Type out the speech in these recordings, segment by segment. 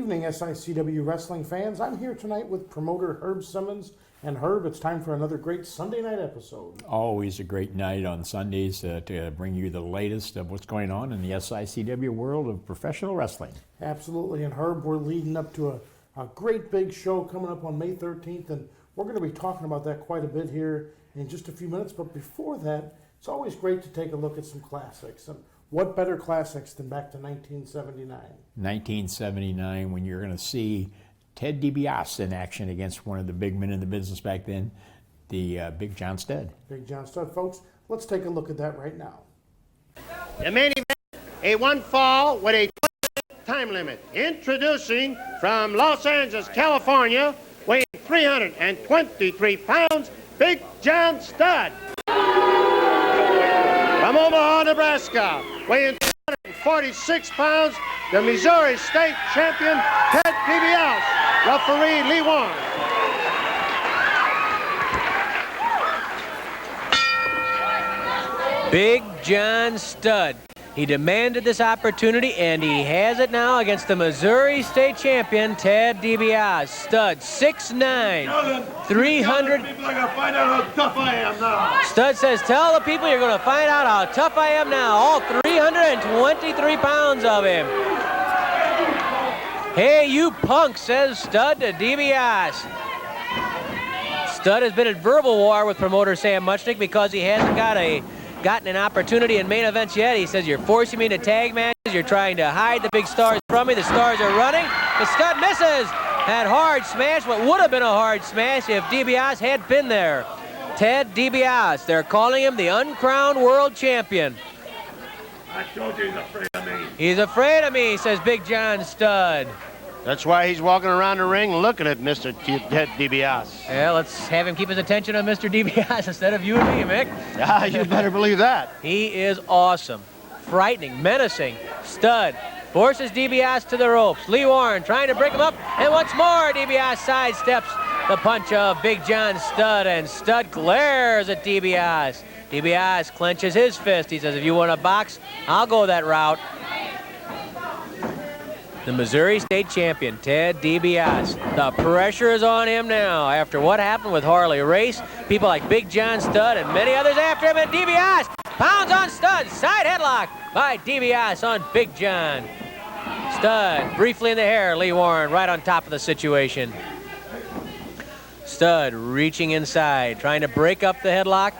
evening, SICW wrestling fans. I'm here tonight with promoter Herb Simmons. And Herb, it's time for another great Sunday night episode. Always a great night on Sundays to bring you the latest of what's going on in the SICW world of professional wrestling. Absolutely. And Herb, we're leading up to a great big show coming up on May 13th. And we're going to be talking about that quite a bit here in just a few minutes. But before that, it's always great to take a look at some classics. And what better classics than back to 1979? 1979, when you're going to see Ted DiBiase in action against one of the big men in the business back then, the Big John Studd. Big John Studd, folks. Let's take a look at that right now. The main event, a one fall with a 20-minute time limit. Introducing from Los Angeles, California, weighing 323 pounds, Big John Studd. From Omaha, Nebraska, weighing 246 pounds, the Missouri State Champion, Ted DiBiase. Referee Lee Warren. Big John Studd. He demanded this opportunity, and he has it now against the Missouri State Champion, Ted DiBiase. Studd, 6'9", 300. People are going to find out how tough I am now. Studd says, tell the people you're going to find out how tough I am now. All 323 pounds of him. Hey, you punk, says Studd to DiBiase. Studd has been at verbal war with promoter Sam Muchnick because he hasn't gotten an opportunity in main events yet. He says, you're forcing me into tag matches. You're trying to hide the big stars from me. The stars are running. The Studd misses. Had hard smash, what would have been a hard smash if DiBiase had been there. Ted DiBiase, they're calling him the uncrowned world champion. I told you he's afraid of me. He's afraid of me, says Big John Studd. That's why he's walking around the ring looking at Mr. Ted DiBiase. Yeah, let's have him keep his attention on Mr. DiBiase instead of you and me, Mick. Ah, you better believe that. He is awesome, frightening, menacing. Studd forces DiBiase to the ropes. Lee Warren trying to break him up, and once more DiBiase sidesteps the punch of Big John Studd, and Studd glares at DiBiase. DiBiase clenches his fist. He says, if you want to box, I'll go that route. The Missouri State Champion, Ted DiBiase. The pressure is on him now after what happened with Harley Race. People like Big John Studd and many others after him, and DiBiase pounds on Studd. Side headlock by DiBiase on Big John. Studd briefly in the hair. Lee Warren right on top of the situation. Studd reaching inside, trying to break up the headlock.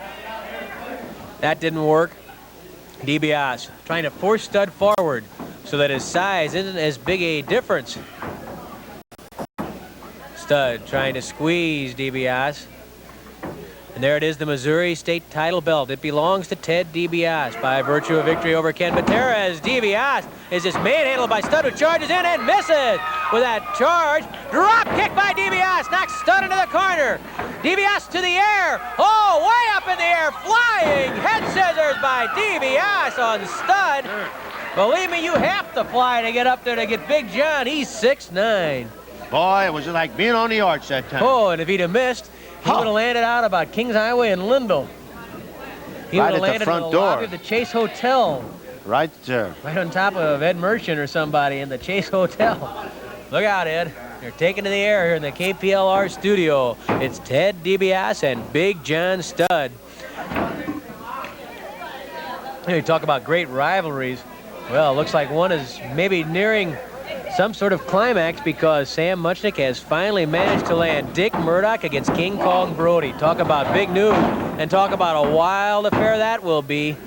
That didn't work. DiBiase trying to force Studd forward so that his size isn't as big a difference. Studd trying to squeeze DiBiase. And there it is, the Missouri State title belt. It belongs to Ted DiBiase by virtue of victory over Ken Patera, as DiBiase is just manhandled by Studd, who charges in and misses with that charge. Drop kick by DiBiase, knocks Studd into the corner. DiBiase to the air. Oh, way up in the air, flying head scissors by DiBiase on Studd. Believe me, you have to fly to get up there to get Big John. He's 6'9". Boy, it was like being on the arch that time. Oh, and if he'd have missed, he would have landed out about Kings Highway in Lindell. He Right would have at the landed front in the door. lobby of the Chase Hotel, Right there. right on top of Ed Merchant or somebody in the Chase Hotel. Look out, Ed. They're taken to the air here in the KPLR studio. It's Ted DiBiase and Big John Studd. You talk about great rivalries. Well, it looks like one is maybe nearing some sort of climax because Sam Muchnick has finally managed to land Dick Murdoch against King Kong Brody. Talk about big news and talk about a wild affair that will be.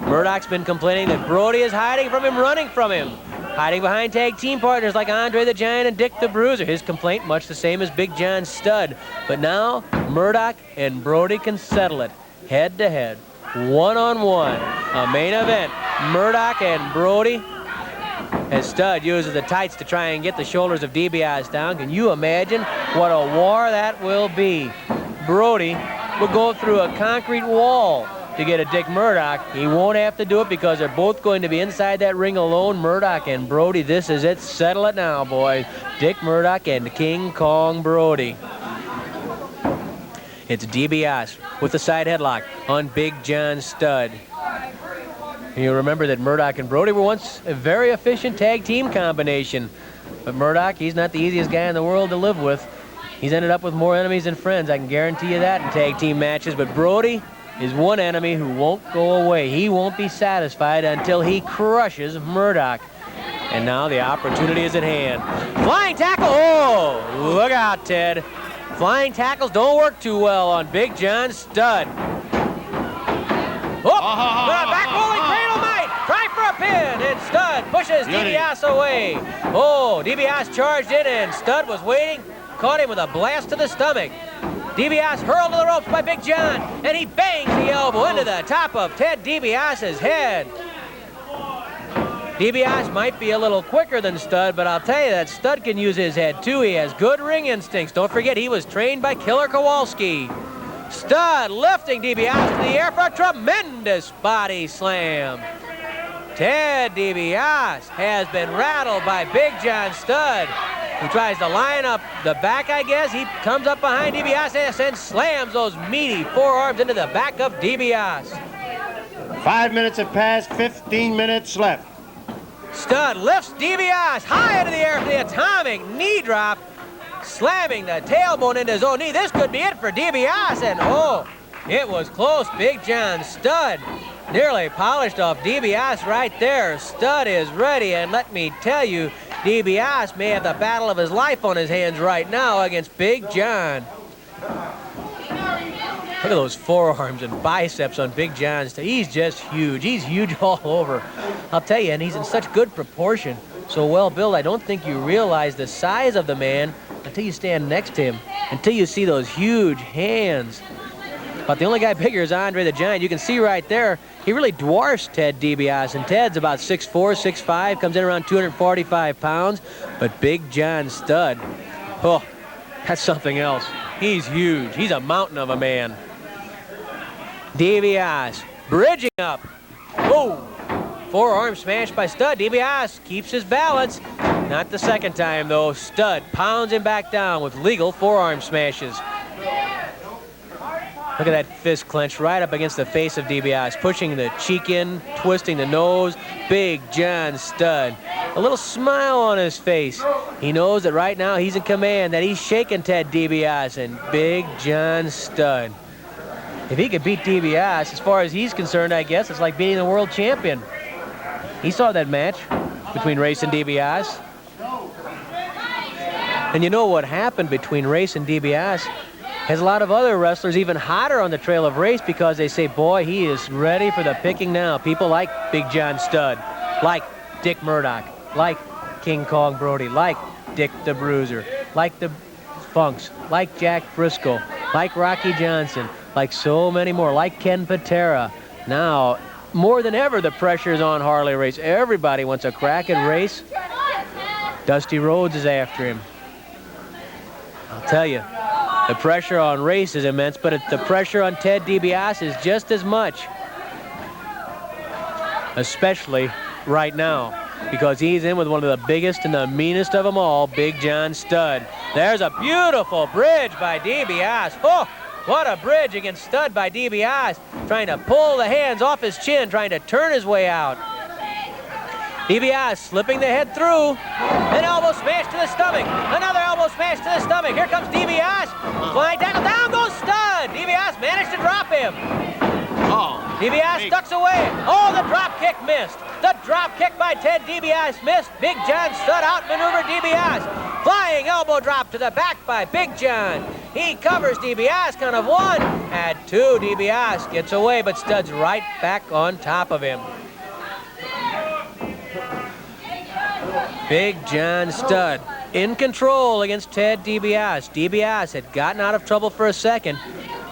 Murdoch's been complaining that Brody is hiding from him, running from him, hiding behind tag team partners like Andre the Giant and Dick the Bruiser. His complaint much the same as Big John Studd. But now Murdoch and Brody can settle it head to head, one-on-one. A main event, Murdoch and Brody, as Studd uses the tights to try and get the shoulders of DiBiase down. Can you imagine what a war that will be? Brody will go through a concrete wall to get a Dick Murdoch. He won't have to do it because they're both going to be inside that ring alone. Murdoch and Brody, this is it. Settle it now, boys. Dick Murdoch and King Kong Brody. It's DiBiase with the side headlock on Big John Studd. You remember that Murdoch and Brody were once a very efficient tag team combination. But Murdoch, he's not the easiest guy in the world to live with. He's ended up with more enemies than friends. I can guarantee you that in tag team matches. But Brody is one enemy who won't go away. He won't be satisfied until he crushes Murdoch. And now the opportunity is at hand. Flying tackle. Oh, look out, Ted. Flying tackles don't work too well on Big John Studd. Oh, back rolling cradle might. Try for a pin, and Studd pushes DiBiase away. Oh, DiBiase charged in, and Studd was waiting. Caught him with a blast to the stomach. DiBiase hurled to the ropes by Big John, and he bangs the elbow into the top of Ted DiBiase's head. DiBiase might be a little quicker than Studd, but I'll tell you that Studd can use his head too. He has good ring instincts. Don't forget, he was trained by Killer Kowalski. Studd lifting DiBiase to the air for a tremendous body slam. Ted DiBiase has been rattled by Big John Studd. He tries to line up the back, I guess. He comes up behind DiBiase and slams those meaty forearms into the back of DiBiase. 5 minutes have passed, 15 minutes left. Studd lifts DiBiase high into the air for the atomic knee drop, slamming the tailbone into his own knee. This could be it for DiBiase, and oh, it was close. Big John Studd nearly polished off DiBiase right there. Studd is ready, and let me tell you, DiBiase may have the battle of his life on his hands right now against Big John. Look at those forearms and biceps on Big John. He's just huge. He's huge all over. I'll tell you, and he's in such good proportion. So well built, I don't think you realize the size of the man until you stand next to him, until you see those huge hands. But the only guy bigger is Andre the Giant. You can see right there, he really dwarfs Ted DiBiase, and Ted's about 6'4", 6'5", comes in around 245 pounds. But Big John Studd, oh, that's something else. He's huge. He's a mountain of a man. DiBiase bridging up. Oh, forearm smash by Studd. DiBiase keeps his balance. Not the second time, though. Studd pounds him back down with legal forearm smashes. Look at that fist clench right up against the face of DiBiase, pushing the cheek in, twisting the nose. Big John Studd. A little smile on his face. He knows that right now he's in command, that he's shaking Ted DiBiase, and Big John Studd. If he could beat DiBiase, as far as he's concerned, I guess it's like beating the world champion. He saw that match between Race and DiBiase. And you know what happened between Race and DiBiase has a lot of other wrestlers even hotter on the trail of Race, because they say, boy, he is ready for the picking now. People like Big John Studd, like Dick Murdoch, like King Kong Brody, like Dick the Bruiser, like the Funks, like Jack Briscoe, like Rocky Johnson, like so many more, like Ken Patera. Now, more than ever, the pressure is on Harley Race. Everybody wants a crack at Race. Dusty Rhodes is after him. I'll tell you, the pressure on Race is immense, but the pressure on Ted DiBiase is just as much. Especially right now, because he's in with one of the biggest and the meanest of them all, Big John Studd. There's a beautiful bridge by DiBiase. Oh, what a bridge against Studd by DiBiase, trying to pull the hands off his chin, trying to turn his way out. DiBiase slipping the head through. An elbow smash to the stomach. Another elbow smash to the stomach. Here comes DiBiase. Flying tackle. Down goes Studd. DiBiase managed to drop him. Oh. DiBiase ducks away. Oh, the drop kick missed. The drop kick by Ted DiBiase missed. Big John Studd outmaneuvered DiBiase. Flying elbow drop to the back by Big John. He covers DiBiase, count of 1. At 2, DiBiase gets away, but Studd's right back on top of him. Big John Studd in control against Ted DiBiase. DiBiase had gotten out of trouble for a second,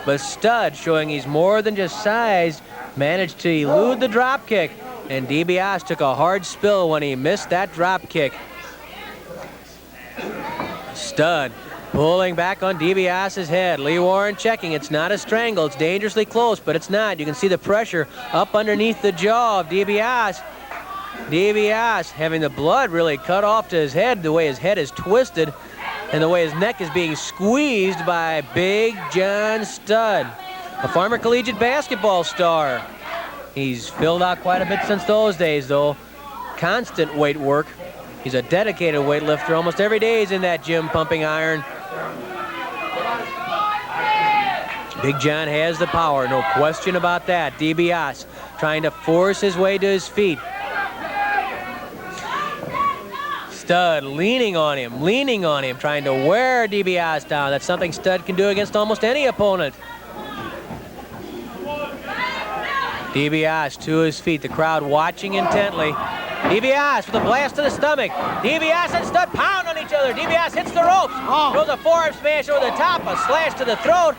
but Studd, showing he's more than just size, managed to elude the drop kick, and DiBiase took a hard spill when he missed that drop kick. Studd pulling back on DiBiase's head. Lee Warren checking. It's not a strangle. It's dangerously close, but it's not. You can see the pressure up underneath the jaw of DiBiase. DiBiase having the blood really cut off to his head, the way his head is twisted, and the way his neck is being squeezed by Big John Studd, a former collegiate basketball star. He's filled out quite a bit since those days, though. Constant weight work. He's a dedicated weightlifter. Almost every day he's in that gym pumping iron. Big John has the power, no question about that. DiBiase trying to force his way to his feet. Stud leaning on him, trying to wear DiBiase down. That's something Stud can do against almost any opponent. DiBiase to his feet, the crowd watching intently. DiBiase with a blast to the stomach. DiBiase and Stud pound on each other. DiBiase hits the ropes. Throws a forearm smash over the top, a slash to the throat.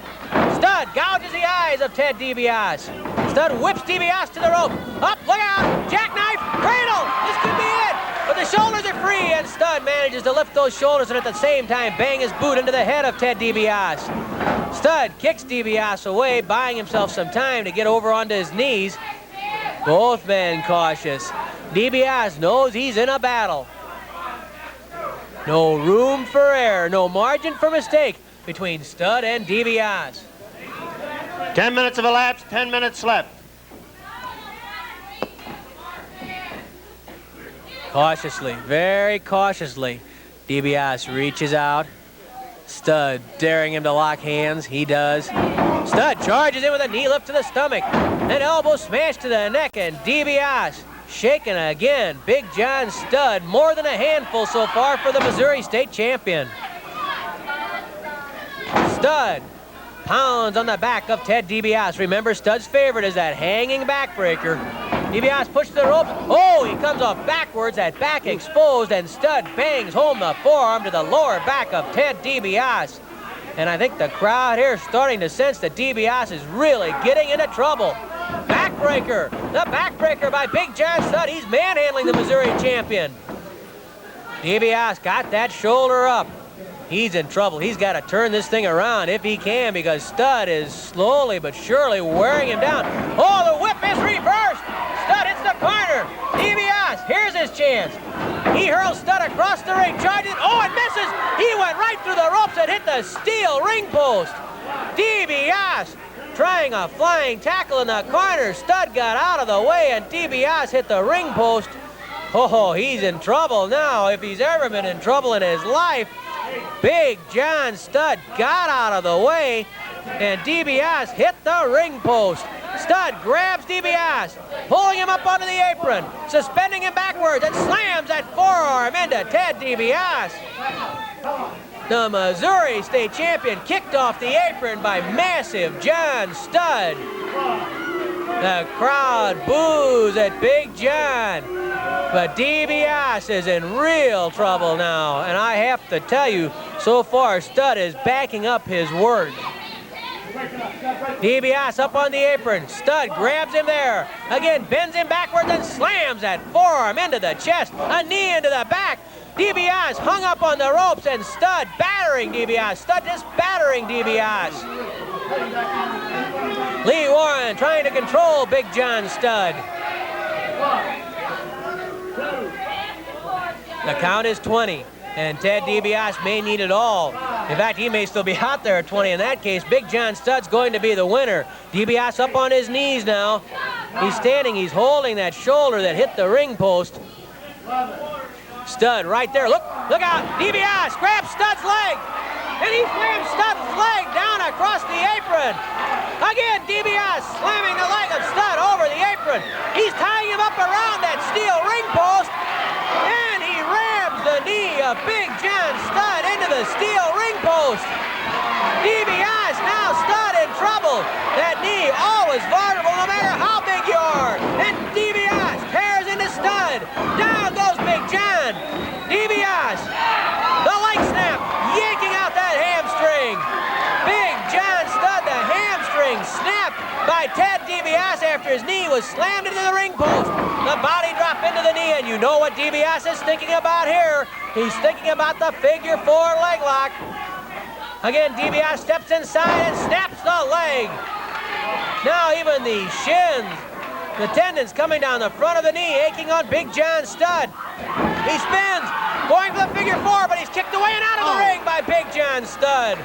Stud gouges the eyes of Ted DiBiase. Stud whips DiBiase to the rope. Up, look out, jackknife, cradle. This could be it. But the shoulders are free, and Stud manages to lift those shoulders and at the same time bang his boot into the head of Ted DiBiase. Stud kicks DiBiase away, buying himself some time to get over onto his knees. Both men cautious. DiBiase knows he's in a battle. No room for error, no margin for mistake between Stud and DiBiase. 10 minutes have elapsed, 10 minutes left. Cautiously, very cautiously, DiBiase reaches out. Stud daring him to lock hands. He does. Stud charges in with a knee lift to the stomach. An elbow smash to the neck, and DiBiase shaken again. Big John Stud, more than a handful so far for the Missouri State champion. Stud pounds on the back of Ted DiBiase. Remember, Stud's favorite is that hanging backbreaker. DiBiase pushes the ropes. Oh, he comes off backwards, that back exposed, and Stud bangs home the forearm to the lower back of Ted DiBiase. And I think the crowd here is starting to sense that DiBiase is really getting into trouble. Backbreaker, the backbreaker by Big John Stud. He's manhandling the Missouri champion. DiBiase got that shoulder up. He's in trouble. He's got to turn this thing around if he can, because Stud is slowly but surely wearing him down. Oh, the whip is reversed. Stud hits the corner. DiBiase, here's his chance. He hurls Stud across the ring, charges. Oh, and misses. He went right through the ropes and hit the steel ring post. DiBiase trying a flying tackle in the corner. Stud got out of the way, and DiBiase hit the ring post. Oh, he's in trouble now, if he's ever been in trouble in his life. Big John Stud got out of the way, and DiBiase hit the ring post. Stud grabs DiBiase, pulling him up onto the apron, suspending him backwards, and slams that forearm into Ted DiBiase. The Missouri State champion kicked off the apron by massive John Stud. The crowd boos at Big John. But DiBiase is in real trouble now, and I have to tell you, so far Stud is backing up his word. DiBiase up on the apron. Stud grabs him there. Again, bends him backwards and slams that forearm into the chest. A knee into the back. DiBiase hung up on the ropes, and Stud battering DiBiase. Stud just battering DiBiase. Lee Warren trying to control Big John Stud. The count is 20, and Ted DiBiase may need it all. In fact, he may still be out there at 20. In that case, Big John Stud's going to be the winner. DiBiase up on his knees now. He's standing, he's holding that shoulder that hit the ring post. Stud right there, look out, DiBiase grabs Stud's leg, and he slams Stud's leg down across the apron. Again, DiBiase slamming the leg of Stud over the apron. He's tying him up around that steel ring post, and he rams the knee of Big John Stud into the steel ring post. DiBiase now Stud in trouble. That knee always vulnerable no matter how big you are. And DiBiase tears into Stud. Down goes Big John. DiBiase, the leg snap, yanking out that hamstring. Big John Stud, the hamstring snapped by Ted DiBiase after his knee was slammed into the ring post. The body drop into the knee, and you know what DiBiase is thinking about here. He's thinking about the figure 4 leg lock. Again, DiBiase steps inside and snaps the leg. Now even the shins, the tendons coming down the front of the knee, aching on Big John Stud. He spins, going for the figure 4, but he's kicked away and out of the ring by Big John Stud.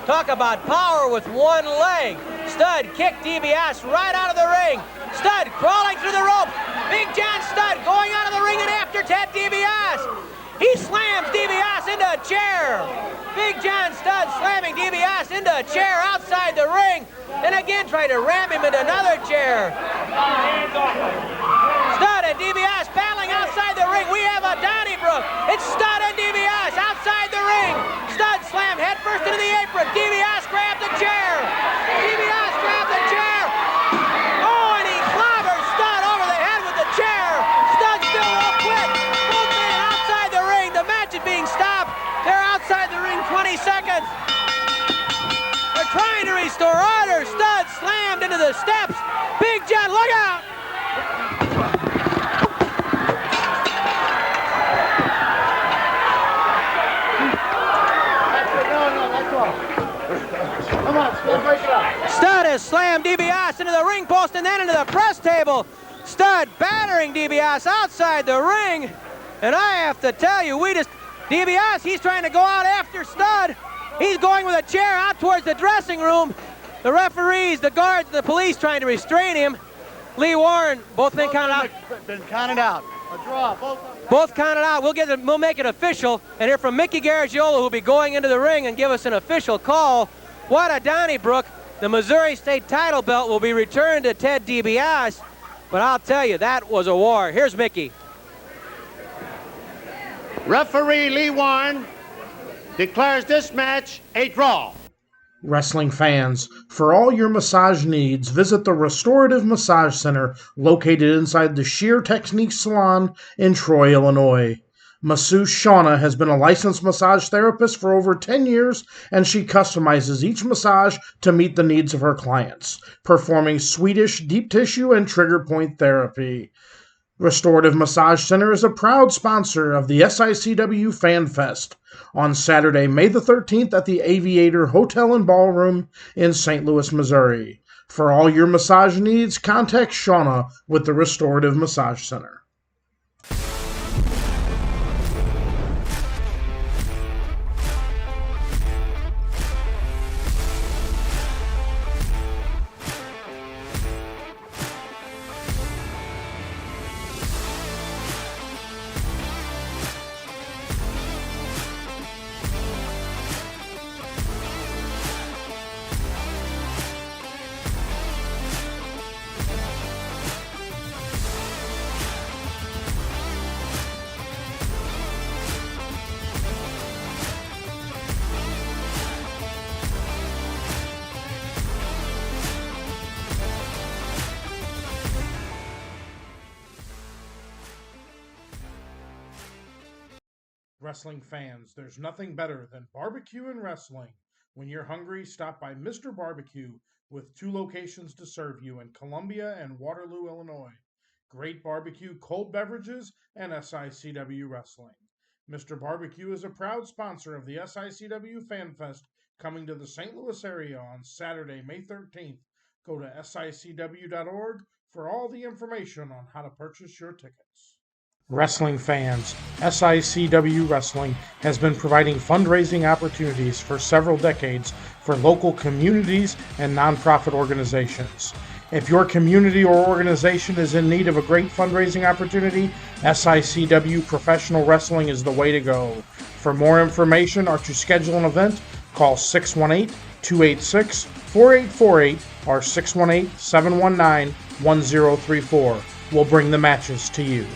Talk about power with one leg. Stud kicked DiBiase right out of the ring. Stud crawling through the rope. Big John Studd going out of the ring and after Ted DiBiase. He slams DiBiase into a chair. Big John Studd slamming DiBiase into a chair outside the ring and again trying to ram him into another chair. Stud and DiBiase battling outside the ring. We have a Donnybrook. It's Stud and DiBiase outside the ring. Stud slammed headfirst into the apron. DiBiase grabbed the chair. DiBiase grabbed the chair. Oh, and he clobbers Stud over the head with the chair. Stud still won't quit. Both men outside the ring. The match is being stopped. They're outside the ring 20 seconds. They're trying to restore order. Stud slammed into the steps. Big John, look out! Come on, Stud, break it up. Stud has slammed DiBiase into the ring post and then into the press table. Stud battering DiBiase outside the ring. And I have to tell you, DiBiase, he's trying to go out after Stud. He's going with a chair out towards the dressing room. The referees, the guards, the police trying to restrain him. Lee Warren, both been counted out. Been counted out. A draw. Both counted out. We'll make it official and hear from Mickey Garagiola, who'll be going into the ring and give us an official call. What a Donnybrook. The Missouri State title belt will be returned to Ted DiBiase. But I'll tell you, that was a war. Here's Mickey. Referee Lee Warren declares this match a draw. Wrestling fans, for all your massage needs, visit the Restorative Massage Center located inside the Sheer Techniques Salon in Troy, Illinois. Masseuse Shauna has been a licensed massage therapist for over 10 years, and she customizes each massage to meet the needs of her clients, performing Swedish deep tissue and trigger point therapy. Restorative Massage Center is a proud sponsor of the SICW Fan Fest on Saturday, May the 13th at the Aviator Hotel and Ballroom in St. Louis, Missouri. For all your massage needs, contact Shauna with the Restorative Massage Center. Wrestling fans, there's nothing better than barbecue and wrestling. When you're hungry, stop by Mr. Barbecue with 2 locations to serve you in Columbia and Waterloo, Illinois. Great barbecue, cold beverages, and SICW wrestling. Mr. Barbecue is a proud sponsor of the SICW Fan Fest coming to the St. Louis area on Saturday, May 13th. Go to SICW.org for all the information on how to purchase your tickets. Wrestling fans, SICW Wrestling has been providing fundraising opportunities for several decades for local communities and nonprofit organizations. If your community or organization is in need of a great fundraising opportunity, SICW Professional Wrestling is the way to go. For more information or to schedule an event, call 618-286-4848 or 618-719-1034. We'll bring the matches to you.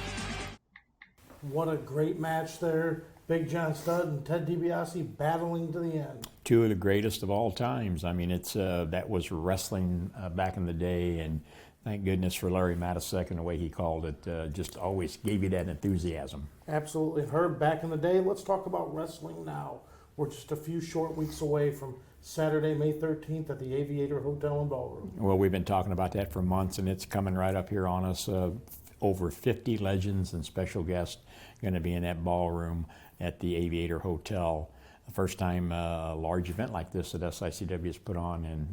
What a great match there. Big John Studd and Ted DiBiase battling to the end. 2 of the greatest of all times. I mean, it's that was wrestling back in the day, and thank goodness for Larry Matisek and the way he called it. Just always gave you that enthusiasm. Absolutely. Herb, back in the day, let's talk about wrestling now. We're just a few short weeks away from Saturday, May 13th at the Aviator Hotel and Ballroom. Well, we've been talking about that for months, and it's coming right up here on us. Over 50 legends and special guests going to be in that ballroom at the Aviator Hotel. The first time a large event like this that SICW has put on, and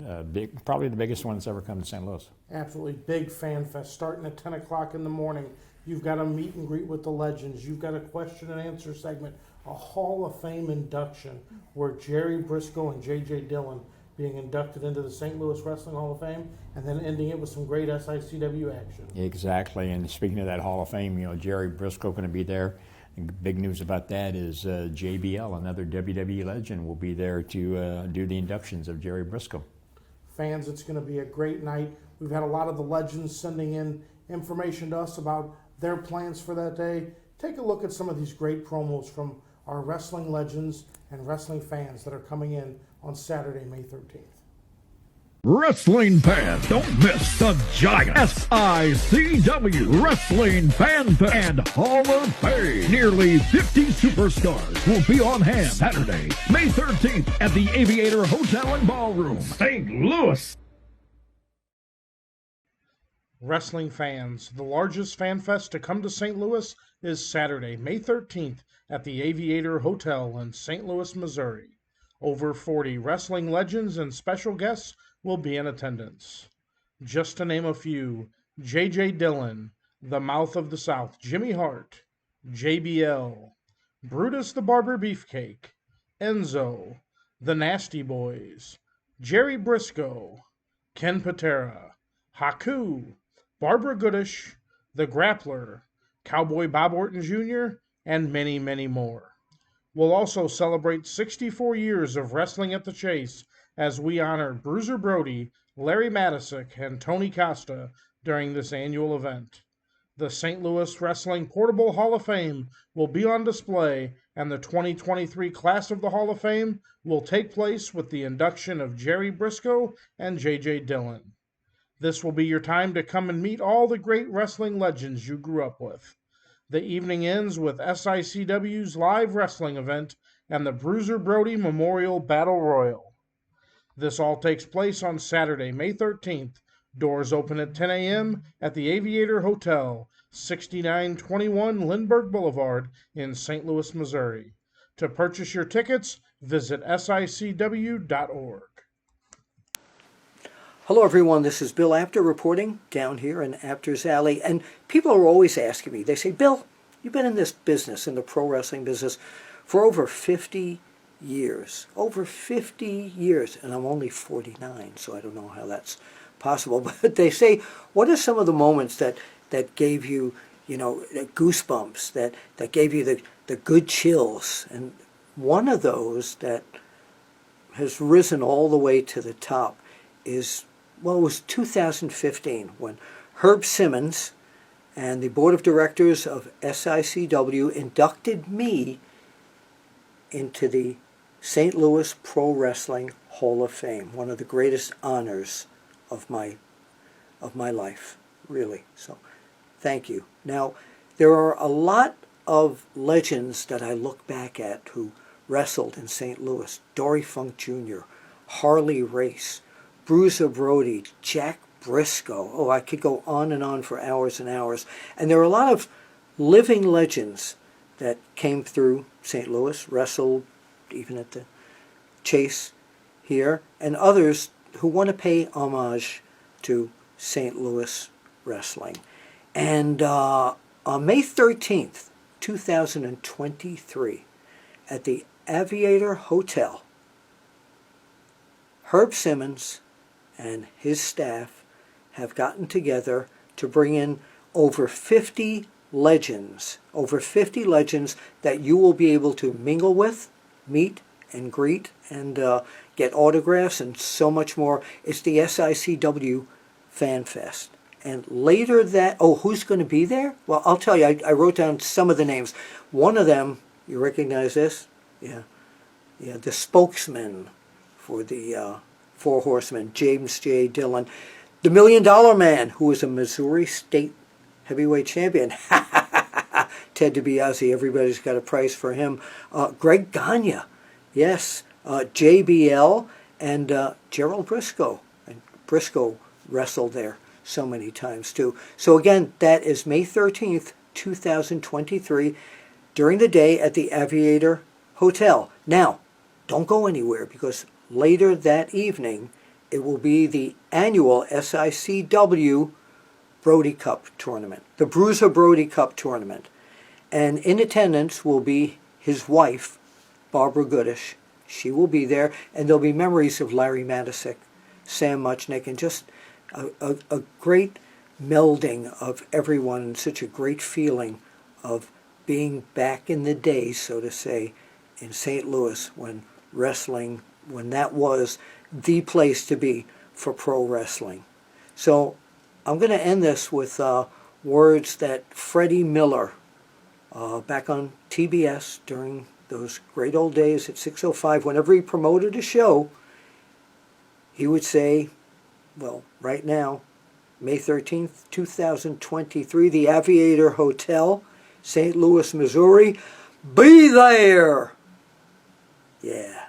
probably the biggest one that's ever come to St. Louis. Absolutely. Big fan fest starting at 10 o'clock in the morning. You've got a meet and greet with the legends. You've got a question and answer segment, a Hall of Fame induction where Jerry Briscoe and J.J. Dillon being inducted into the St. Louis Wrestling Hall of Fame, and then ending it with some great SICW action. Exactly, and speaking of that Hall of Fame, Jerry Briscoe going to be there. And big news about that is JBL, another WWE legend, will be there to do the inductions of Jerry Briscoe. Fans, it's going to be a great night. We've had a lot of the legends sending in information to us about their plans for that day. Take a look at some of these great promos from our wrestling legends and wrestling fans that are coming in on Saturday, May 13th. Wrestling fans, don't miss the giant SICW Wrestling Fan Fest and Hall of Fame. Nearly 50 superstars will be on hand Saturday, May 13th at the Aviator Hotel and Ballroom, St. Louis. Wrestling fans, the largest fan fest to come to St. Louis is Saturday, May 13th at the Aviator Hotel in St. Louis, Missouri. Over 40 wrestling legends and special guests will be in attendance. Just to name a few: J.J. Dillon, the Mouth of the South, Jimmy Hart, JBL, Brutus the Barber Beefcake, Enzo, the Nasty Boys, Jerry Briscoe, Ken Patera, Haku, Barbara Goodish, The Grappler, Cowboy Bob Orton Jr., and many, many more. We'll also celebrate 64 years of wrestling at the Chase as we honor Bruiser Brody, Larry Matisick, and Tony Costa during this annual event. The St. Louis Wrestling Portable Hall of Fame will be on display, and the 2023 class of the Hall of Fame will take place with the induction of Jerry Briscoe and J.J. Dillon. This will be your time to come and meet all the great wrestling legends you grew up with. The evening ends with SICW's live wrestling event and the Bruiser Brody Memorial Battle Royal. This all takes place on Saturday, May 13th. Doors open at 10 a.m. at the Aviator Hotel, 6921 Lindbergh Boulevard in St. Louis, Missouri. To purchase your tickets, visit SICW.org. Hello everyone, this is Bill Apter reporting down here in Apter's Alley, and people are always asking me, they say, Bill, you've been in this business, in the pro wrestling business, for over 50 years. Over 50 years, and I'm only 49, so I don't know how that's possible, but they say, what are some of the moments that gave you, goosebumps, that gave you the good chills? And one of those that has risen all the way to the top is, well, it was 2015 when Herb Simmons and the board of directors of SICW inducted me into the St. Louis Pro Wrestling Hall of Fame, one of the greatest honors of my life, really. So thank you. Now, there are a lot of legends that I look back at who wrestled in St. Louis. Dory Funk Jr., Harley Race, Bruiser Brody, Jack Briscoe. Oh, I could go on and on for hours and hours. And there are a lot of living legends that came through St. Louis, wrestled even at the Chase here, and others who want to pay homage to St. Louis wrestling. And on May 13th, 2023, at the Aviator Hotel, Herb Simmons and his staff have gotten together to bring in over 50 legends that you will be able to mingle with, meet and greet, and get autographs and so much more. It's the SICW Fan Fest. And later that, who's going to be there? Well, I'll tell you, I wrote down some of the names. One of them, you recognize this? Yeah, the spokesman for the Four Horsemen, James J. Dillon. The $1 Million Man, who was a Missouri State heavyweight champion. Ted DiBiase, everybody's got a price for him. Greg Gagne, yes. JBL and Gerald Briscoe. And Briscoe wrestled there so many times too. So again, that is May 13th, 2023, during the day at the Aviator Hotel. Now, don't go anywhere, because later that evening, it will be the annual SICW Brody Cup tournament, the Bruiser Brody Cup tournament. And in attendance will be his wife, Barbara Goodish, She will be there, and there'll be memories of Larry Matisick, Sam Muchnick, and just a great melding of everyone, such a great feeling of being back in the day, so to say, in St. Louis when wrestling, when that was the place to be for pro wrestling. So I'm going to end this with words that Freddie Miller, back on TBS during those great old days at 6:05, whenever he promoted a show, he would say, well, right now, May 13th, 2023, the Aviator Hotel, St. Louis, Missouri. Be there! Yeah.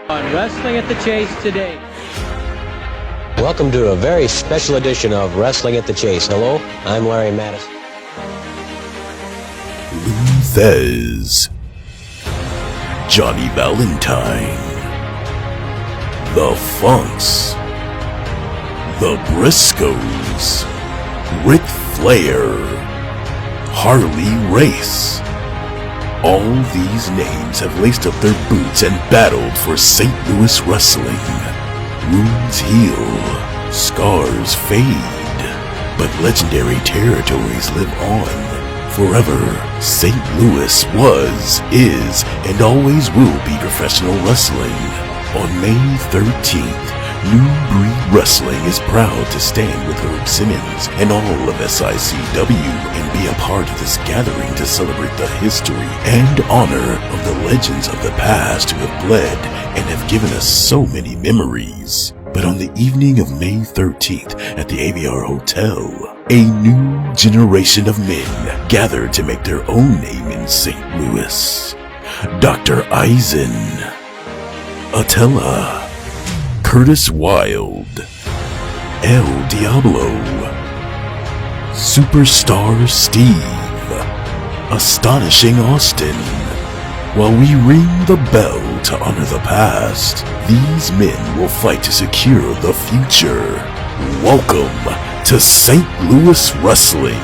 On Wrestling at the Chase today. Welcome to a very special edition of Wrestling at the Chase. Hello, I'm Larry Mattis. Luthez, Johnny Valentine, The Funks, The Briscoes, Ric Flair, Harley Race. All these names have laced up their boots and battled for St. Louis wrestling. Wounds heal, scars fade, but legendary territories live on. Forever, St. Louis was, is, and always will be professional wrestling. On May 13th, New Breed Wrestling is proud to stand with Herb Simmons and all of SICW and be a part of this gathering to celebrate the history and honor of the legends of the past who have bled and have given us so many memories. But on the evening of May 13th at the AVR Hotel, a new generation of men gathered to make their own name in St. Louis. Dr. Eisen, Attila, Curtis Wilde, El Diablo, Superstar Steve, Astonishing Austin. While we ring the bell to honor the past, these men will fight to secure the future. Welcome to St. Louis Wrestling.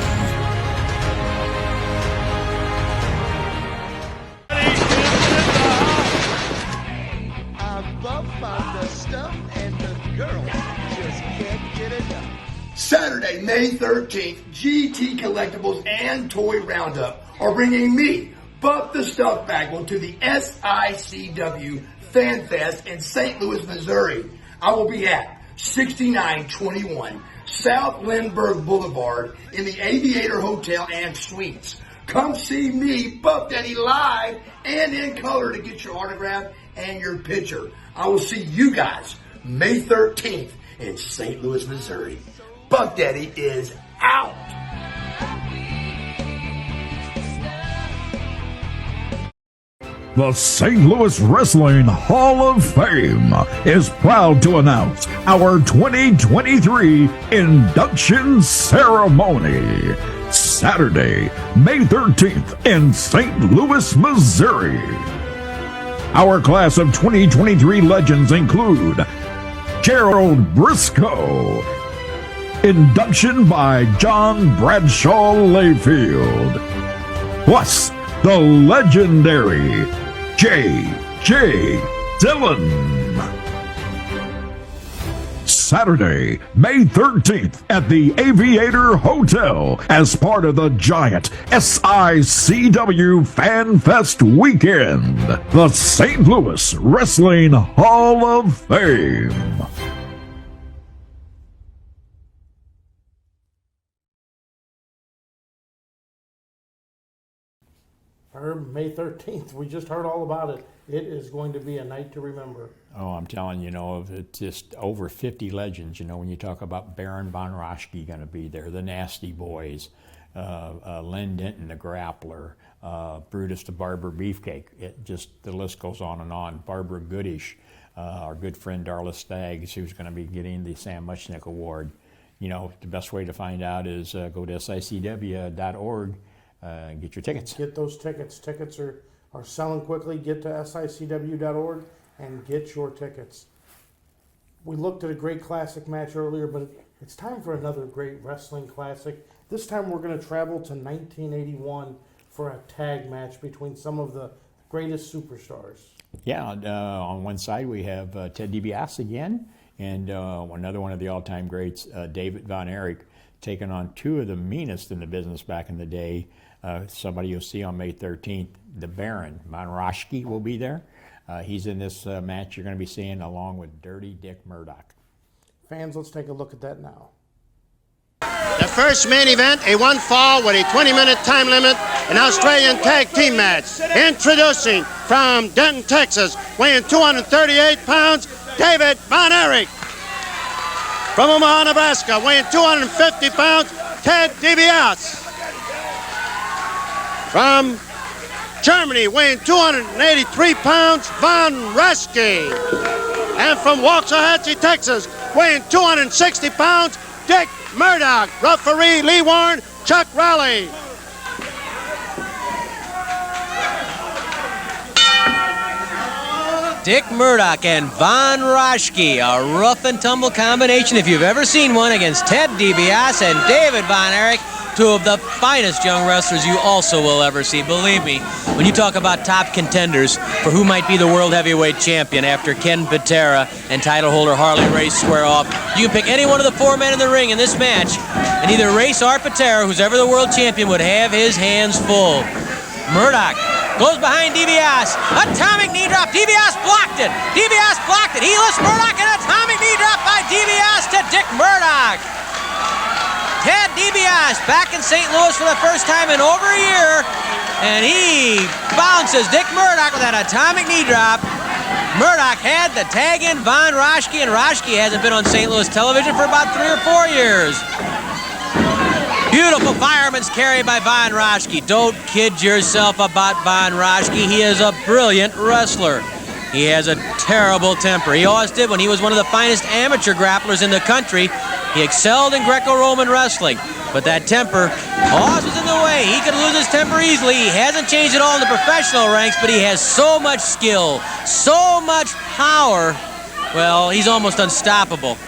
Saturday, May 13th, GT Collectibles and Toy Roundup are bringing me, Buck the Stuff Bagwell, to the SICW Fan Fest in St. Louis, Missouri. I will be at 6921 South Lindbergh Boulevard in the Aviator Hotel and Suites. Come see me, Buck Daddy, live and in color to get your autograph and your picture. I will see you guys May 13th in St. Louis, Missouri. Buck Daddy is out. The St. Louis Wrestling Hall of Fame is proud to announce our 2023 induction ceremony. Saturday, May 13th in St. Louis, Missouri. Our class of 2023 legends include Gerald Briscoe, induction by John Bradshaw Layfield, plus the legendary J.J. Dillon. Saturday, May 13th at the Aviator Hotel as part of the giant SICW Fan Fest weekend. The St. Louis Wrestling Hall of Fame. May 13th. We just heard all about it. It is going to be a night to remember. Oh, I'm telling you, it's just over 50 legends. When you talk about Baron Von Raschke going to be there, the Nasty Boys, Len Denton, the Grappler, Brutus the Barber Beefcake. The list goes on and on. Barbara Goodish, our good friend Darla Staggs, who's going to be getting the Sam Muchnick Award. The best way to find out is go to SICW.org. Get your tickets. Get those tickets. Tickets are selling quickly. Get to SICW.org and get your tickets. We looked at a great classic match earlier, but it's time for another great wrestling classic. This time we're going to travel to 1981 for a tag match between some of the greatest superstars. Yeah, on one side we have Ted DiBiase again, and another one of the all-time greats, David Von Erich, taking on two of the meanest in the business back in the day. Somebody you'll see on May 13th, the Baron, Von Raschke, will be there. He's in this match you're going to be seeing along with Dirty Dick Murdoch. Fans, let's take a look at that now. The first main event, a one fall with a 20-minute time limit, an Australian tag team match. Introducing from Denton, Texas, weighing 238 pounds, David Von Erich. From Omaha, Nebraska, weighing 250 pounds, Ted DiBiase. From Germany, weighing 283 pounds, Von Raschke. And from Waxahachie, Texas, weighing 260 pounds, Dick Murdoch. Referee Lee Warren, Chuck Raleigh. Dick Murdoch and Von Raschke, a rough and tumble combination if you've ever seen one, against Ted DiBiase and David Von Erich, two of the finest young wrestlers you also will ever see. Believe me, when you talk about top contenders for who might be the world heavyweight champion after Ken Patera and title holder Harley Race square off, you can pick any one of the four men in the ring in this match, and either Race or Patera, who's ever the world champion, would have his hands full. Murdoch goes behind DiBiase. Atomic knee drop. DiBiase blocked it. DiBiase blocked it. He lifts Murdoch, and atomic knee drop by DiBiase to Dick Murdoch. Ted DiBiase back in St. Louis for the first time in over a year, and he bounces Dick Murdoch with that atomic knee drop. Murdoch had to tag in Von Raschke, and Raschke hasn't been on St. Louis television for about 3 or 4 years. Beautiful fireman's carry by Von Raschke. Don't kid yourself about Von Raschke. He is a brilliant wrestler. He has a terrible temper. He always did when he was one of the finest amateur grapplers in the country. He excelled in Greco-Roman wrestling, but that temper always was in the way. He could lose his temper easily. He hasn't changed at all in the professional ranks, but he has so much skill, so much power. Well, he's almost unstoppable.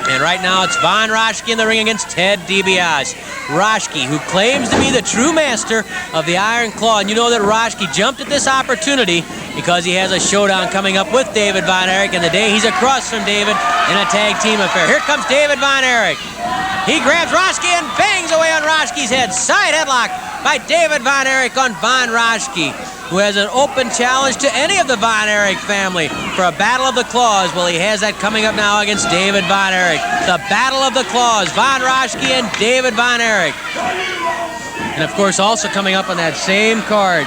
And right now it's Von Raschke in the ring against Ted DiBiase. Raschke, who claims to be the true master of the Iron Claw. And you know that Raschke jumped at this opportunity because he has a showdown coming up with David Von Erich, and the day he's across from David in a tag team affair. Here comes David Von Erich. He grabs Raschke and bangs away on Raschke's head. Side headlock by David Von Erich on Von Raschke, who has an open challenge to any of the Von Erich family for a Battle of the Claws. Well, he has that coming up now against David Von Erich. The Battle of the Claws, Von Raschke and David Von Erich. And of course, also coming up on that same card,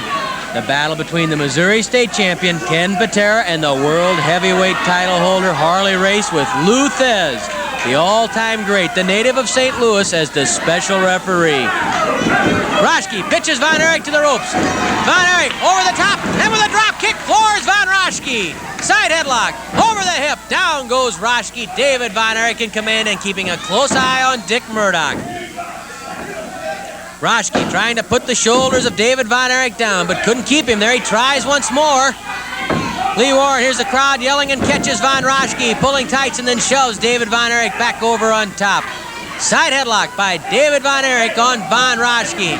the battle between the Missouri State Champion Ken Patera and the World Heavyweight title holder Harley Race, with Lou Thez, the all-time great, the native of St. Louis, as the special referee. Raschke pitches Von Erich to the ropes. Von Erich over the top, and with a drop kick, floors Von Raschke. Side headlock, over the hip, down goes Raschke. David Von Erich in command and keeping a close eye on Dick Murdoch. Raschke trying to put the shoulders of David Von Erich down, but couldn't keep him there. He tries once more. Lee Warren, here's the crowd yelling, and catches Von Raschke, pulling tights, and then shoves David Von Erich back over on top. Side headlock by David Von Erich on Von Raschke.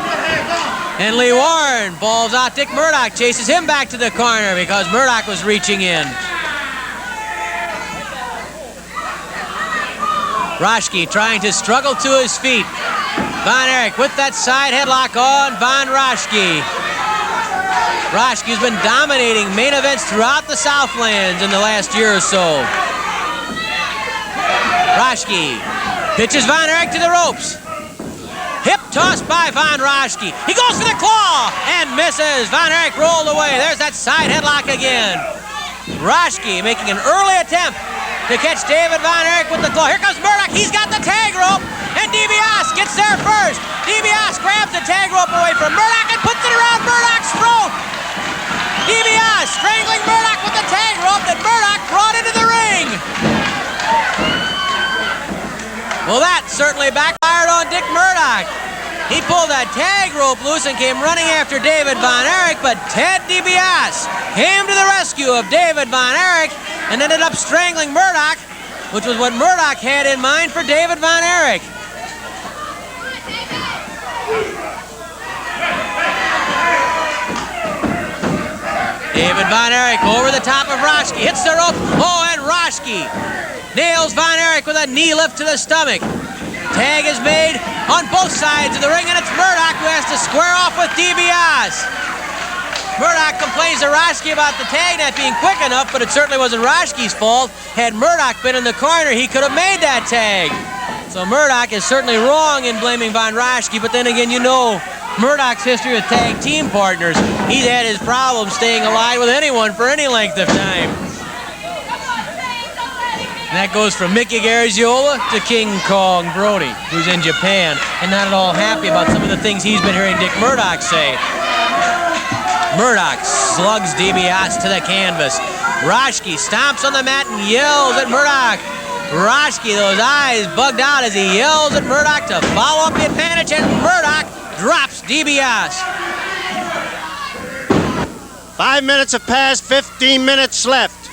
And Lee Warren balls out Dick Murdoch, chases him back to the corner because Murdoch was reaching in. Raschke trying to struggle to his feet. Von Erich with that side headlock on Von Raschke. Raschke's been dominating main events throughout the Southlands in the last year or so. Raschke pitches Von Erich to the ropes. Hip toss by Von Raschke. He goes for the claw and misses. Von Erich rolled away. There's that side headlock again. Raschke making an early attempt to catch David Von Erich with the claw. Here comes Murdoch. He's got the tag rope, and DiBiase gets there first. DiBiase grabs the tag rope away from Murdoch and puts it around Murdoch's throat. DiBiase strangling Murdoch with the tag rope that Murdoch brought into the ring. Well, that certainly backfired on Dick Murdoch. He pulled that tag rope loose and came running after David Von Erich, but Ted DiBiase came to the rescue of David Von Erich and ended up strangling Murdoch, which was what Murdoch had in mind for David Von Erich. David Von Erich over the top of Roschke, hits the rope. Oh, and Roschke nails Von Erich with a knee lift to the stomach. Tag is made on both sides of the ring, and it's Murdoch who has to square off with DiBiase. Murdoch complains to Roschke about the tag not being quick enough, but it certainly wasn't Roschke's fault. Had Murdoch been in the corner, he could have made that tag. So Murdoch is certainly wrong in blaming Von Roschke, but then again, you know Murdoch's history with tag team partners. He's had his problems staying alive with anyone for any length of time. And that goes from Mickey Garagiola to King Kong Brody, who's in Japan and not at all happy about some of the things he's been hearing Dick Murdoch say. Murdoch slugs DiBiase to the canvas. Roschke stomps on the mat and yells at Murdoch. Roschke, those eyes bugged out as he yells at Murdoch to follow up the advantage, and Murdoch drops DiBiase. 5 minutes have passed, 15 minutes left.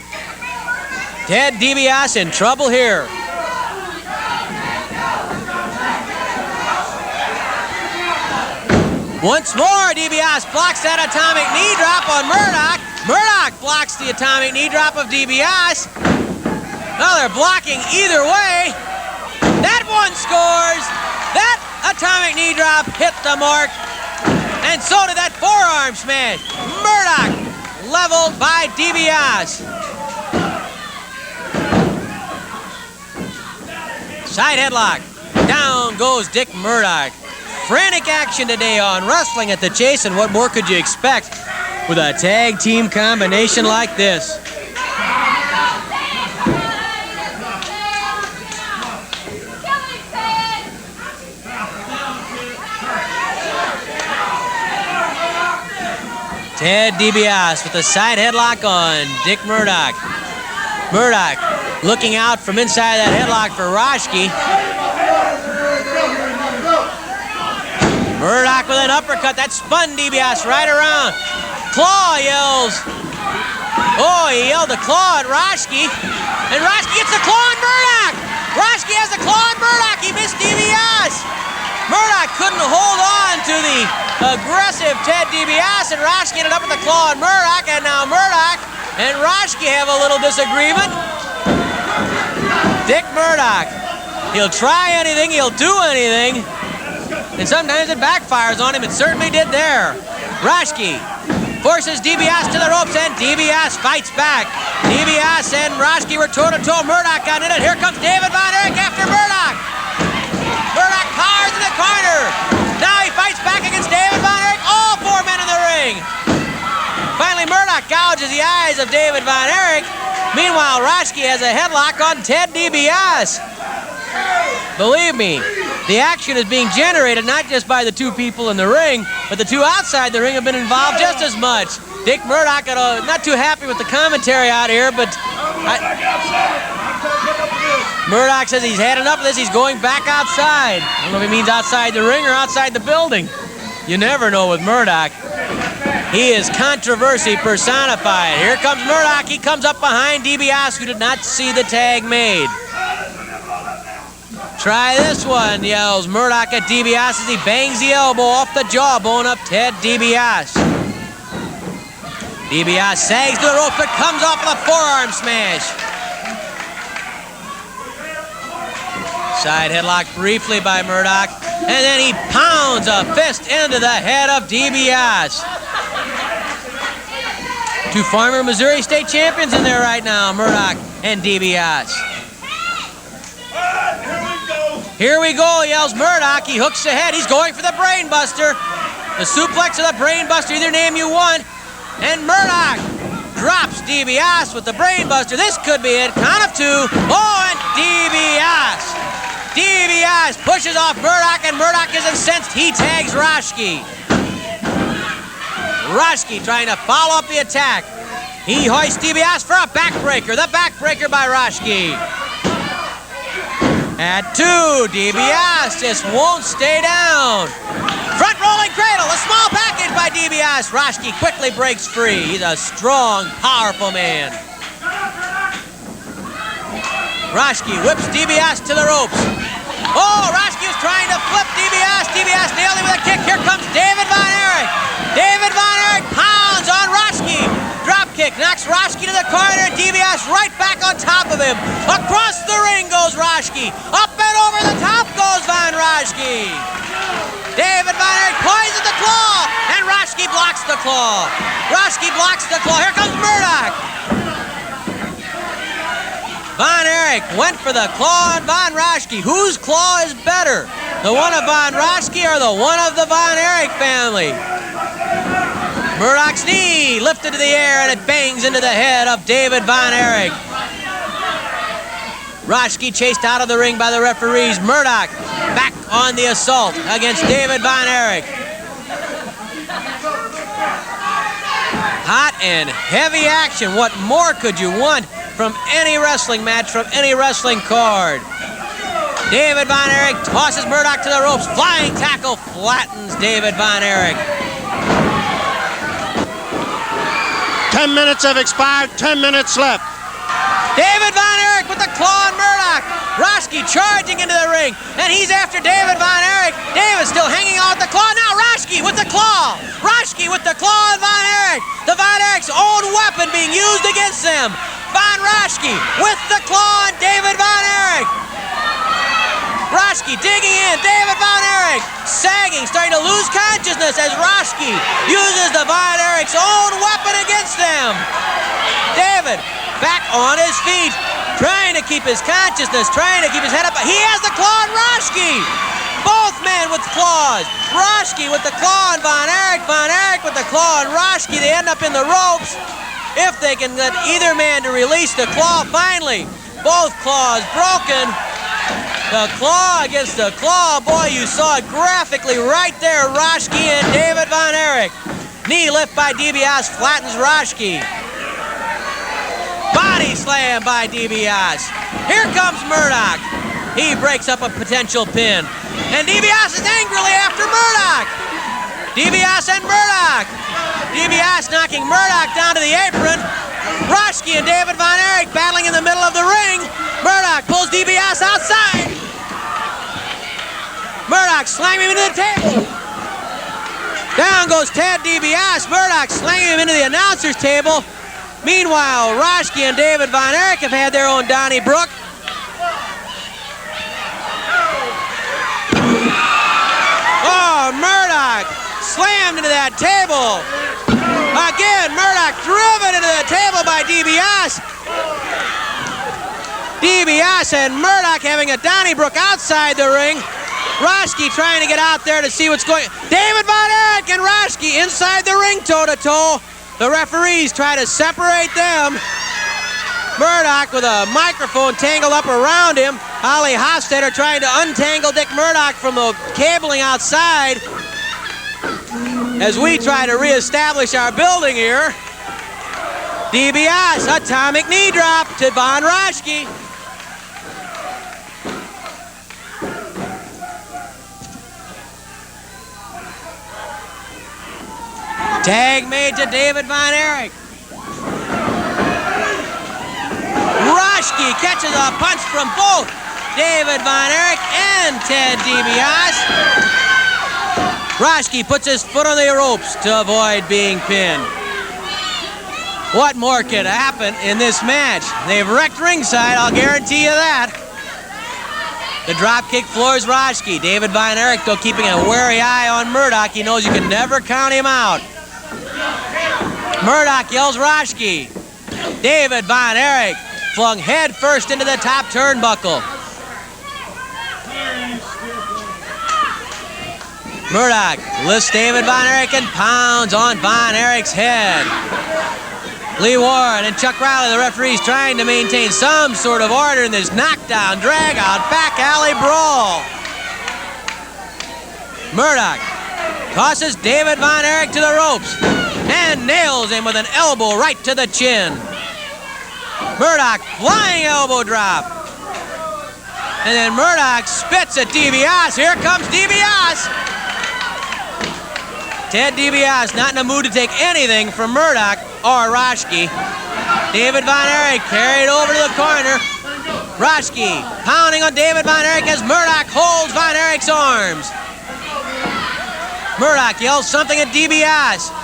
Ted DiBiase in trouble here. Once more, DiBiase blocks that atomic knee drop on Murdoch. Murdoch blocks the atomic knee drop of DiBiase. Now they're blocking either way. That one scores. That atomic knee drop hit the mark. And so did that forearm smash. Murdoch leveled by DiBiase. Side headlock. Down goes Dick Murdoch. Frantic action today on Wrestling at the Chase, and what more could you expect with a tag team combination like this? Ted DiBiase with a side headlock on Dick Murdoch. Murdoch looking out from inside that headlock for Roschke. Murdoch with an uppercut that spun DiBiase right around. Claw yells. Oh, he yelled a claw at Roschke. And Roschke gets the claw on Murdoch. Roschke has the claw on Murdoch. He missed DiBiase. Murdoch couldn't hold on to the aggressive Ted DiBiase, and Roschke ended up with the claw on Murdoch, and now Murdoch and Roschke have a little disagreement. Dick Murdoch, he'll try anything, he'll do anything, and sometimes it backfires on him. It certainly did there. Roschke forces DiBiase to the ropes, and DiBiase fights back. DiBiase and Roschke were toe-to-toe. Murdoch got in it. Here comes David Von Erich after Murdoch. Murdoch powers in the corner. Now he fights back against David Von Erich. All four men in the ring. Finally, Murdoch gouges the eyes of David Von Erich. Meanwhile, Roschke has a headlock on Ted DiBiase. Believe me, the action is being generated not just by the two people in the ring, but the two outside the ring have been involved just as much. Dick Murdoch not too happy with the commentary out here, but Murdoch says he's had enough of this. He's going back outside. I don't know if he means outside the ring or outside the building. You never know with Murdoch. He is controversy personified. Here comes Murdoch. He comes up behind DiBiase, who did not see the tag made. Try this one, yells Murdoch at DiBiase as he bangs the elbow off the jawbone of Ted DiBiase. DiBiase sags to the rope, but comes off with a forearm smash. Side headlock briefly by Murdoch, and then he pounds a fist into the head of DiBiase. Two former Missouri State champions in there right now, Murdoch and DiBiase. Here we go, yells Murdoch. He hooks ahead. He's going for the brain buster. The suplex or the brain buster, either name you want. And Murdoch drops DiBiase with the brain buster. This could be it. Count of two. Oh, and DiBiase. DiBiase pushes off Murdoch, and Murdoch is incensed. He tags Roschke. Roschke trying to follow up the attack. He hoists DiBiase for a backbreaker. The backbreaker by Roschke. At two, DiBiase just won't stay down. Front rolling cradle, a small package by DiBiase. Roschke quickly breaks free. He's a strong, powerful man. Roschke whips DiBiase to the ropes. Oh, Roschke was trying to flip DiBiase. DiBiase nailed him with a kick. Here comes David Von Erich. David Von Erich pounds on Roschke. Drops of him. Across the ring goes Roschke. Up and over the top goes Von Roschke. David Von Erich poisons the claw, and Roschke blocks the claw. Roschke blocks the claw. Here comes Murdoch. Von Erich went for the claw on Von Roschke. Whose claw is better? The one of Von Roschke or the one of the Von Erich family? Murdoch's knee lifted to the air, and it bangs into the head of David Von Erich. Roschke chased out of the ring by the referees. Murdoch back on the assault against David Von Erich. Hot and heavy action. What more could you want from any wrestling match, from any wrestling card? David Von Erich tosses Murdoch to the ropes. Flying tackle flattens David Von Erich. 10 minutes have expired, 10 minutes left. David Von Erich with the claw on Murdoch. Roschke charging into the ring, and he's after David Von Erich. David still hanging on with the claw. Now Roschke with the claw. Roschke with the claw on Von Erich. The Von Erich's own weapon being used against them. Von Roschke with the claw on David Von Erich. Roschke digging in. David Von Erich sagging, starting to lose consciousness as Roschke uses the Von Erich's own weapon against them. David back on his feet, trying to keep his consciousness, trying to keep his head up. He has the claw on Roschke. Both men with claws. Roschke with the claw on Von Erich. Von Erich with the claw on Roschke. They end up in the ropes. If they can get either man to release the claw, finally, both claws broken. The claw against the claw. Boy, you saw it graphically right there. Roschke and David Von Erich. Knee lift by DiBiase flattens Roschke. Body slam by DiBiase. Here comes Murdoch. He breaks up a potential pin. And DiBiase is angrily after Murdoch. DiBiase and Murdoch. DiBiase knocking Murdoch down to the apron. Roschke and David Von Erich battling in the middle of the ring. Murdoch pulls DiBiase outside. Murdoch slamming him into the table. Down goes Ted DiBiase. Murdoch slanging him into the announcer's table. Meanwhile, Roschke and David Von Erich have had their own Donnybrook. Oh, Murdoch slammed into that table. Again, Murdoch driven into the table by DiBiase. DiBiase and Murdoch having a Donnybrook outside the ring. Roschke trying to get out there to see what's going on. David Von Erich and Roschke inside the ring toe-to-toe. The referees try to separate them. Murdoch with a microphone tangled up around him. Ollie Hofstetter trying to untangle Dick Murdoch from the cabling outside as we try to reestablish our building here. DiBiase, atomic knee drop to Von Roschke. Tag made to David Von Erich. Roschke catches a punch from both David Von Erich and Ted DiBiase. Roschke puts his foot on the ropes to avoid being pinned. What more could happen in this match? They've wrecked ringside, I'll guarantee you that. The dropkick floors Roschke. David Von Erich, though, keeping a wary eye on Murdoch. He knows you can never count him out. Murdoch yells Roschke. David Von Erich flung head first into the top turnbuckle. Murdoch lifts David Von Erich and pounds on Von Erich's head. Lee Warren and Chuck Riley, the referees, trying to maintain some sort of order in this knockdown, drag-out, back alley brawl. Murdoch tosses David Von Erich to the ropes and nails him with an elbow right to the chin. Murdoch flying elbow drop. And then Murdoch spits at DiBiase. Here comes DiBiase. Ted DiBiase not in the mood to take anything from Murdoch or Roschke. David Von Erich carried over to the corner. Roschke pounding on David Von Erich as Murdoch holds Von Erich's arms. Murdoch yells something at DiBiase.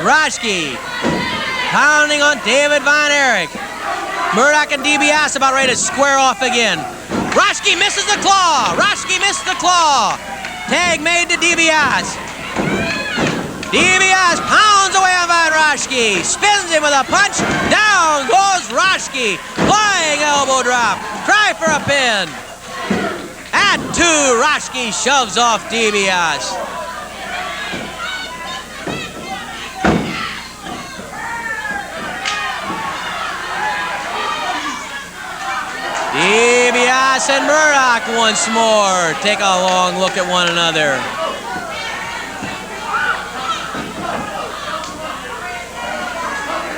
Roschke pounding on David Von Erich. Murdoch and DiBiase about ready to square off again. Roschke misses the claw. Roschke missed the claw. Tag made to DiBiase. DiBiase pounds away on Von Roschke. Spins him with a punch. Down goes Roschke. Flying elbow drop. Try for a pin. At 2, Roschke shoves off DiBiase. DiBiase and Murdoch once more take a long look at one another.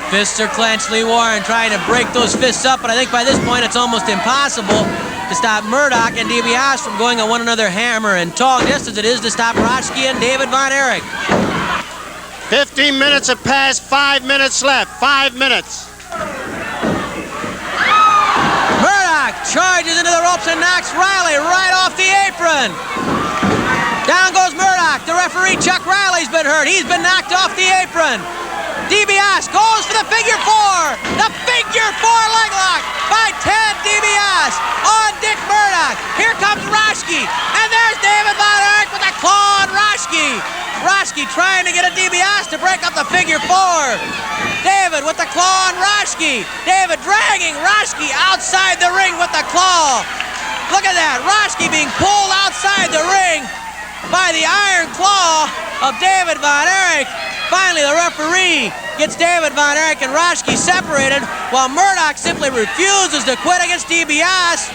Fists are clenched. Lee Warren trying to break those fists up, but I think by this point it's almost impossible to stop Murdoch and DiBiase from going at one another hammer and tong, just as it is to stop Roschke and David Von Erich. 15 minutes have passed, 5 minutes left, 5 minutes. Murdoch charges into the ropes and knocks Riley right off the apron. Down goes Murdoch. The referee, Chuck Riley's been hurt. He's been knocked off the apron. DiBiase goes for the figure 4. The figure 4 leg lock by Ted DiBiase on Dick Murdoch. Here comes Roschke, and there's David Von Erich with a claw on Roschke. Roschke trying to get a DiBiase to break up the figure 4. David with the claw on Roschke. David dragging Roschke outside the ring with the claw. Look at that, Roschke being pulled outside the ring by the iron claw of David Von Erich. Finally, the referee gets David Von Erich and Roschke separated, while Murdoch simply refuses to quit against DiBiase.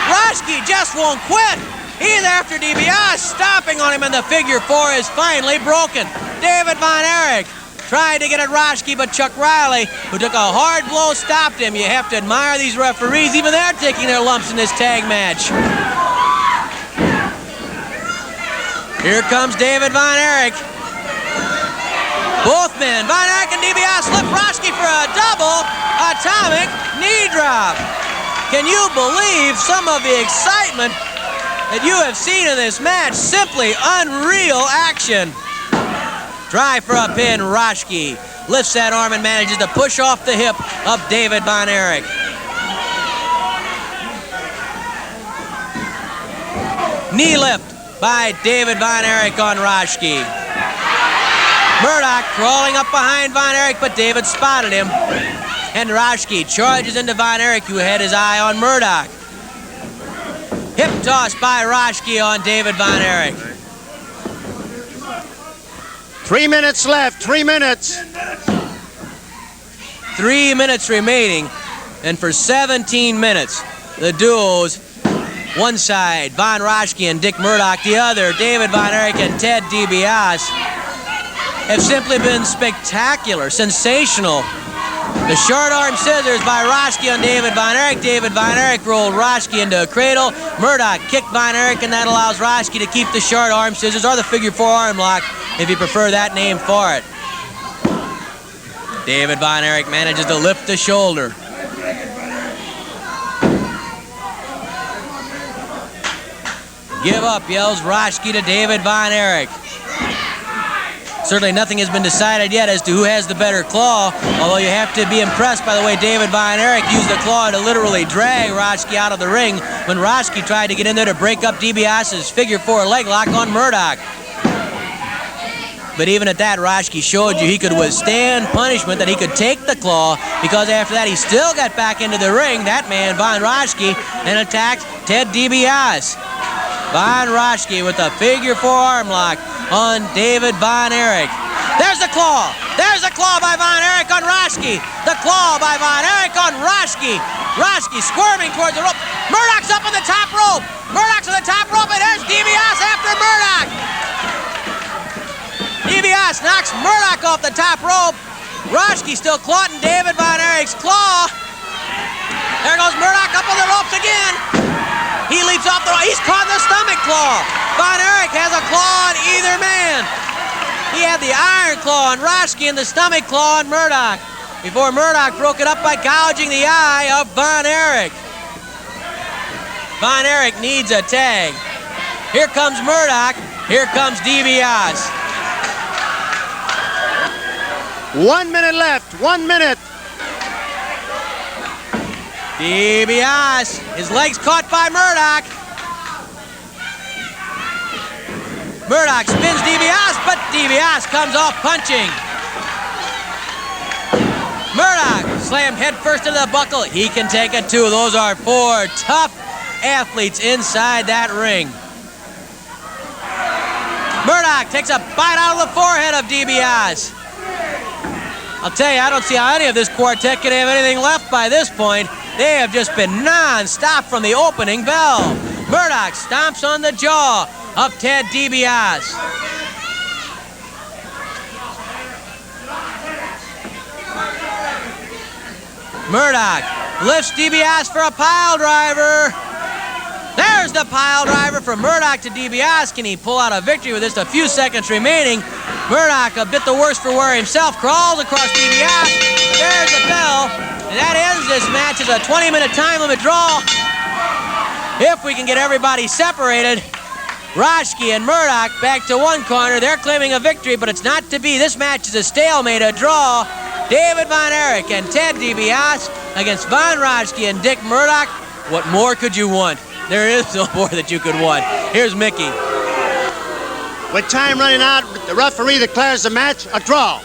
Roschke just won't quit. He's after DiBiase, stomping on him, and the figure 4 is finally broken. David Von Erich tried to get at Roschke, but Chuck Riley, who took a hard blow, stopped him. You have to admire these referees. Even they're taking their lumps in this tag match. Here comes David Von Erich. Both men, Von Erich and DiBiase, lift Roschke for a double atomic knee drop. Can you believe some of the excitement that you have seen in this match? Simply unreal action. Try for a pin, Roschke lifts that arm and manages to push off the hip of David Von Erich. Knee lift by David Von Erich on Roschke. Murdoch crawling up behind Von Erich, but David spotted him. And Roschke charges into Von Erich, who had his eye on Murdoch. Hip toss by Roschke on David Von Erich. 3 minutes left, 3 minutes. 3 minutes remaining, and for 17 minutes, the duos, one side, Von Roschke and Dick Murdoch, the other, David Von Erich and Ted DiBiase, have simply been spectacular, sensational. The short arm scissors by Roschke on David Von Erich. David Von Erich rolled Roschke into a cradle. Murdoch kicked Von Erich, and that allows Roschke to keep the short arm scissors, or the figure 4 arm lock, if you prefer that name for it. David Von Erich manages to lift the shoulder. Give up, yells Roschke to David Von Erich. Certainly nothing has been decided yet as to who has the better claw, although you have to be impressed by the way David Von Erich used the claw to literally drag Roschke out of the ring when Roschke tried to get in there to break up DiBiase's figure 4 leg lock on Murdoch. But even at that, Roschke showed you he could withstand punishment, that he could take the claw, because after that he still got back into the ring, that man, Von Roschke, and attacked Ted DiBiase. Von Roschke with a figure 4 arm lock on David Von Erich. There's the claw. There's the claw by Von Erich on Roschke. The claw by Von Erich on Roschke. Roschke squirming towards the rope. Murdoch's up on the top rope. Murdoch's on the top rope, and there's DiBiase after Murdoch. DiBiase knocks Murdoch off the top rope. Roschke still caught in David Von Erich's claw. There goes Murdoch up on the ropes again. He leaps off the rope. He's caught in the stomach claw. Von Erich has a claw on either man. He had the iron claw on Roschke and the stomach claw on Murdoch before Murdoch broke it up by gouging the eye of Von Erich. Von Erich needs a tag. Here comes Murdoch. Here comes DiBiase. 1 minute left, 1 minute. DiBiase, his legs caught by Murdoch. Murdoch spins DiBiase, but DiBiase comes off punching. Murdoch slammed headfirst into the buckle. He can take it too. Those are four tough athletes inside that ring. Murdoch takes a bite out of the forehead of DiBiase. I'll tell you, I don't see how any of this quartet can have anything left by this point. They have just been non-stop from the opening bell. Murdoch stomps on the jaw of Ted DiBiase. Murdoch lifts DiBiase for a pile driver. There's the pile driver from Murdoch to DiBiase. Can he pull out a victory with just a few seconds remaining? Murdoch, a bit the worse for wear himself, crawls across DiBiase. There's the bell, and that ends this match as a 20-minute time limit draw. If we can get everybody separated, Roschke and Murdoch back to one corner. They're claiming a victory, but it's not to be. This match is a stalemate, a draw. David Von Erich and Ted DiBiase against Von Roschke and Dick Murdoch. What more could you want? There is no more that you could want. Here's Mickey. With time running out, the referee declares the match a draw.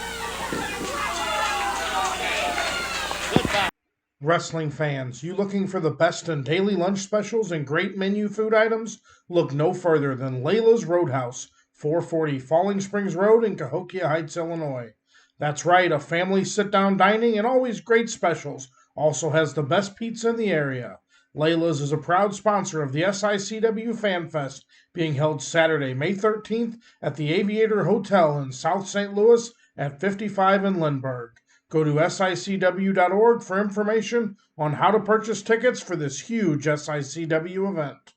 Wrestling fans, you looking for the best in daily lunch specials and great menu food items? Look no further than Layla's Roadhouse, 440 Falling Springs Road in Cahokia Heights, Illinois. That's right, a family sit-down dining and always great specials. Also has the best pizza in the area. Layla's is a proud sponsor of the SICW Fan Fest being held Saturday, May 13th at the Aviator Hotel in South St. Louis at 55 in Lindbergh. Go to SICW.org for information on how to purchase tickets for this huge SICW event.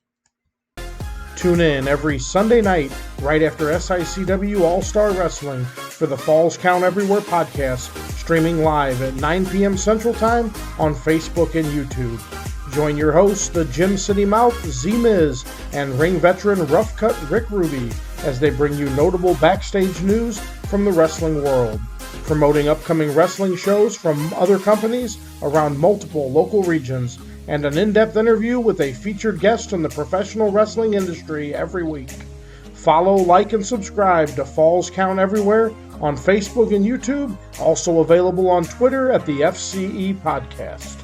Tune in every Sunday night right after SICW All-Star Wrestling for the Falls Count Everywhere podcast, streaming live at 9 p.m. Central Time on Facebook and YouTube. Join your hosts, the Gym City Mouth, Z-Miz, and ring veteran Rough Cut Rick Ruby as they bring you notable backstage news from the wrestling world, promoting upcoming wrestling shows from other companies around multiple local regions, and an in-depth interview with a featured guest in the professional wrestling industry every week. Follow, like, and subscribe to Falls Count Everywhere on Facebook and YouTube, also available on Twitter at the FCE Podcast.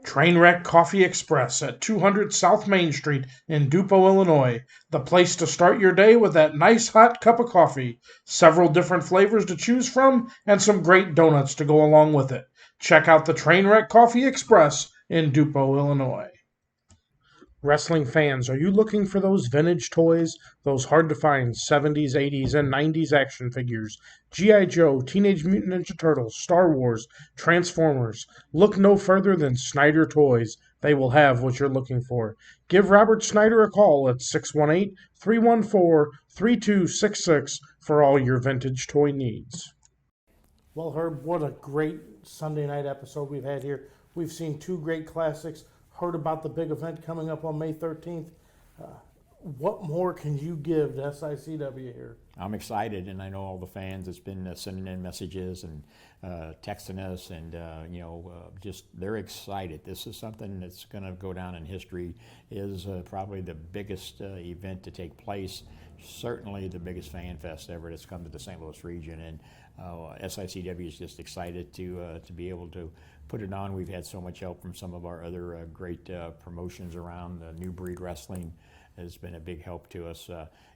Trainwreck Coffee Express at 200 South Main Street in Dupo, Illinois. The place to start your day with that nice hot cup of coffee. Several different flavors to choose from and some great donuts to go along with it. Check out the Trainwreck Coffee Express in Dupo, Illinois. Wrestling fans, are you looking for those vintage toys? Those hard-to-find 70s, 80s, and 90s action figures? G.I. Joe, Teenage Mutant Ninja Turtles, Star Wars, Transformers. Look no further than Snyder Toys. They will have what you're looking for. Give Robert Snyder a call at 618-314-3266 for all your vintage toy needs. Well, Herb, what a great Sunday night episode we've had here. We've seen two great classics. Heard about the big event coming up on May 13th. What more can you give to SICW here? I'm excited, and I know all the fans that's been sending in messages and texting us, and just they're excited. This is something that's going to go down in history. Is probably the biggest event to take place. Certainly the biggest fan fest ever that's come to the St. Louis region, and SICW is just excited to be able to put it on. We've had so much help from some of our other great promotions around. New Breed Wrestling has been a big help to us.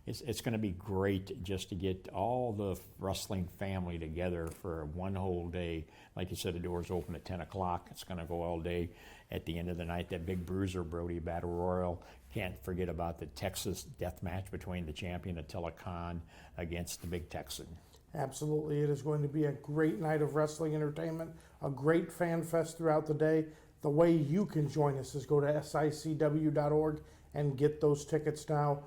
It's going to be great just to get all the wrestling family together for one whole day. Like you said, the doors open at 10 o'clock. It's going to go all day. At the end of the night, that big bruiser Brody Battle Royal. Can't forget about the Texas death match between the champion Attila Khan against the big Texan. Absolutely. It is going to be a great night of wrestling entertainment, a great fan fest throughout the day. The way you can join us is go to SICW.org and get those tickets now.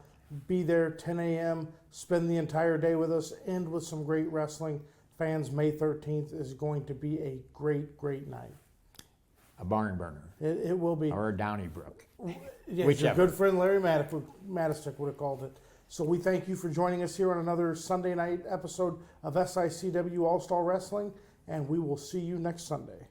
Be there 10 a.m., spend the entire day with us, end with some great wrestling. Fans, May 13th is going to be a great, great night. A barn burner. It will be. Or a Donnybrook. Yes, Whichever. your good friend Larry Matistick would have called it. So we thank you for joining us here on another Sunday night episode of SICW All-Star Wrestling, and we will see you next Sunday.